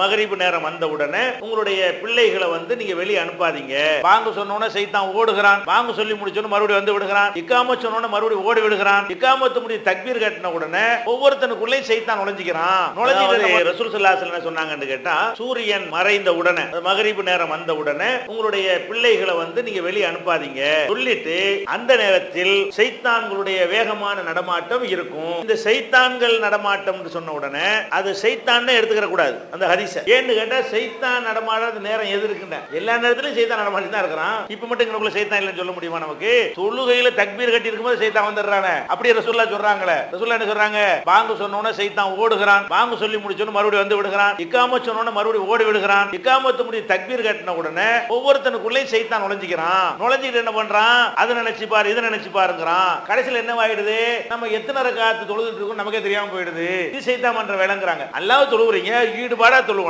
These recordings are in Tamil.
மகரிபு நேரம் வந்த உடனே உங்களுடைய பிள்ளைகளை நீங்க வெளியே அனுப்பாதீங்க. வாங்க சொன்னோன்னே சைத்தான் ஓடுகிறான். வாங்க சொல்லி முடிச்சோன்னு மறுபடியும் வந்து விடுகிறான். இக்காமத் சொன்னோன்னே மறுபடியும் ஓடி விடுகிறான். இக்காமத்து முடிய தக்பீர் கட்டின உடனே ஒவ்வொருத்தனுக்குள்ளே சைத்தான் நுழைஞ்சிக்கிறான். நுழைஞ்சிட்டு ரசூல் ஸல்லல்லாஹு அலைஹி வஸல்லம் சொன்னாங்கன்னு கேட்டா, சூரியன் மறைந்த உடனே மகரிபு நேரம் வந்த உடனே உங்களுடைய பிள்ளைகளை நீங்க வெளியே அனுப்பாதீங்க சொல்லிட்டு, அந்த நேரத்தில் சைத்தான்களுடைய வேகமான நடமாட்டம் இருக்கும். இந்த சைத்தான்கள் நடமாட்டம் சொன்ன உடனே அது சைத்தான் எடுத்துக்கிற கூடாது அந்த ஹதீஸ். ஏன்னு கேட்டா, சைத்தான் நடமாடாத நேரம் எது இருக்குன்னா எல்லா நேரத்திலும் சைத்தான் நடமாட்டி தான் இருக்கிறான். இப்ப மட்டும் இங்கக்குள்ள சைத்தான் இல்லைன்னு சொல்ல முடியுமா நமக்கு? தொழுகையில தக்பீர் கட்டி இருக்கும்போது சைத்தான் வந்துடுறானே. அப்படியே ரசூலுல்லாஹ் சொல்றாங்களே. ரசூலுல்லாஹ் என்ன சொல்றாங்க? வாங்க சொன்னோன்னே சைத்தான் ஓடுகிறான். வாங்க சொல்லி முடிச்சோன்னு மறுபடியும் வந்து விடுகிறான். இக்காமத் சொன்னோன்னே மறுபடியும் ஓடி விடுகிறான். இக்காமத்து முடிய தக்பீர் கட்டின உடனே ஒவ்வொருத்தனுக்குள்ளே சைத்தான் நுழைஞ்சிக்கிறான். நுழைஞ்சிட்டு என்ன பண்றான்? அதை நினைச்சு பாரு, இதை நினைச்சு பாருங்கிறான். கடைசியில் என்ன ஆயிடுது? நம்ம எத்தனை ரக்காத்து தொழுதுட்டு இருக்கோம் நமக்கே தெரியாம போயிடுது. இது சைத்தான் பண்ற வேலைங்கிறாங்க. அல்லாஹ் தொழுவுறீங்க, ஈடுபாடா தொழுவணும்.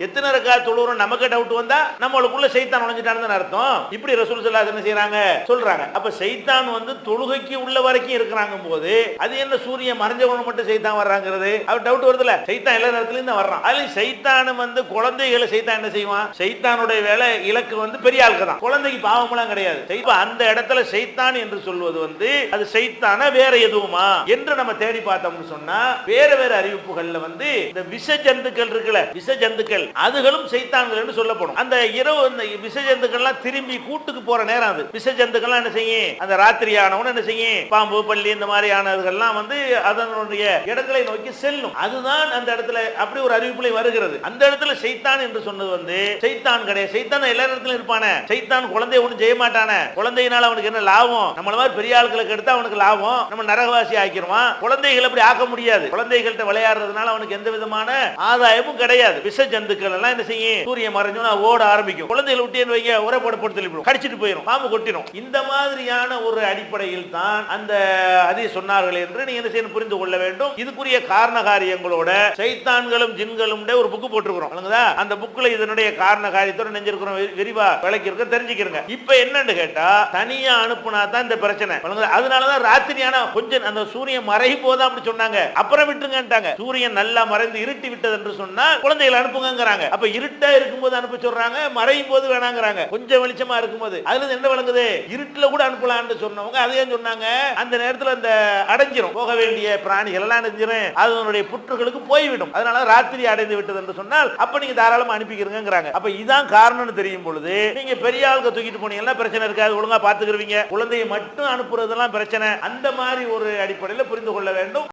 எத்தனை ரக்காத் தொழுறோம் நமக்கு டவுட் வந்தா நம்மளுக்குள்ள சைத்தான் நுழைஞ்சிட்டான்னு அர்த்தம். இப்படி ரசூல் ஸல்லல்லாஹு அலைஹி வஸல்லம் என்ன செய்றாங்க சொல்றாங்க. அப்ப சைத்தான் தொழுகைக்கு உள்ள வரைக்கும் இருக்கிறாங்க போது அது என்ன சூரியன் மறைஞ்சவன மட்டும் சைத்தான் வர்றாங்கிறது அவர் டவுட் வருதுல. சைத்தான் எல்லா நேரத்திலும் தான் வர்றான். அதுல சைத்தான் குழந்தைகளை சைத்தான் என்ன செய்வான்? சைத்தானுடைய வேலை இலக்கு பெரிய ஆளுக்கு தான். குழந்தைக்கு பாவம்லாம் கிடையாது. அந்த இடத்துல சைத்தான் என்று சொல்வது அது சைத்தான வேற எதுவுமா என்று நம்ம தேடி பார்த்தோம்னு சொன்னா, வேற வேற அறிவிப்புகள்ல இந்த விஷ ஜந்துக்கள் இருக்குல்ல, விஷ ஜந்துக்கள் அதுகளும் சைத்தான்கள் என்று சொல்லப்படும். அந்த இரவு அந்த விஷ ஜந்துக்கள்லாம் திரும்பி கூட்டுக்கு போற நேரம் அது. விஷ ஜந்துக்கள்லாம் என்ன செய்யும்? அந்த ராத்திரியானவன் என்ன செய்யும்? பாம்பு பள்ளி இந்த மாதிரியானதுகள்லாம் அதனுடைய இடங்களை நோக்கி செல்லும். அதுதான் அந்த இடத்துல அப்படி ஒரு அறிவிப்புல வருகிறது. அந்த இடத்துல சைத்தான் என்று சொன்னது சைத்தான் கிடையாது. சைத்தான் எல்லா இடத்துலயும் இருப்பானே. சைத்தான் குழந்தைய ஒன்றும் செய்ய மாட்டானே. குழந்தையினால அவனுக்கு என்ன லாபம்? நம்மள மாதிரி பெரிய ஆட்களுக்கு எடுத்தா அவனுக்கு லாபம். நம்ம நரகவாசி ஆக்கிடுவான். குழந்தைகள் அப்படி ஆக்க முடியாது. குழந்தைகள்கிட்ட விளையாடுறதுனால அவனுக்கு எந்த விதமான ஆதாயமும் கிடையாது. விஷ ஜந்துக்கள் எல்லாம் என்ன செய்யும்? சூரியன் மறைஞ்சோன்னா ஓட ஆரம்பிக்கும். குழந்தைகளை விட்டு வைங்க, ஒரே போட போட்டு தள்ளிவிடும், கடிச்சிட்டு போயிடும், பாம்பு கொட்டிடும். இந்த மாதிரியான ஒரு அடிப்படையில் தான் அந்த ஹதீஸ் சொன்னார்கள் என்று நீங்க என்ன செய்யணும் புரிந்து கொள்ள வேண்டும். இதுக்குரிய காரண காரியங்களோட சைத்தான்களும் ஜின்களும் ஒரு புக் போட்டுருக்கிறோம். அந்த புக்ல இதனுடைய காரண காரியத்தோட நெஞ்சிருக்கிறோம், விரிவா விளக்கி இருக்க தெரிஞ்சுக்கிறங்க. இப்ப என்னன்னு கேட்டா, தனியா அனுப்புனா தான் இந்த பிரச்சனை. அதனாலதான் ராத்திரியான கொஞ்சம் அந்த சூரியன் மறையும் போது அப்படி சொன்னாங்க. அப்புறம் விட்டுருங்கன்ட்டாங்க. சூரியன் நல்லா மறைந்து இருட்டி விட்டது என்று சொன்னா குழந்தைகளை அனுப்புங்கிறாங்க. அப்ப இருட்டா இருக்கும்போது அனுப்ப சொல்றாங்க, மறையும் போது வேணாங்கிறாங்க. கொஞ்சம் வெளிச்சமா இருக்கும்போது அதுல என்ன விளங்குது? இருட்டுல கூட அனுப்பலாம்னு சொன்னவங்க அதே சொன்னாங்க. அந்த நேரத்தில் அந்த அடைஞ்சிரும், போக வேண்டிய பிராணிகள் எல்லாம் அடைஞ்சிரும், அதனுடைய புற்றுகளுக்கு போய்விடும். அதனால ராத்திரி அடைந்து விட்டது என்று சொன்னால் அப்ப நீங்க தாராளமா அனுப்பிக்கிறீங்கிறாங்க. அப்ப இதான் காரணம்னு தெரியும் பொழுது நீங்க பெரிய ஆளுக்கு தூக்கிட்டு போனீங்கன்னா பிரச்சனை இருக்காது, ஒழுங்கா பாத்துக்கிறீங்க. குழந்தையை மட்டும் அனுப்புறதெல்லாம் பிரச்சனை. அந்த மாதிரி ஒரு அடிப்படையில் புரிந்து கொள்ள வேண்டும்.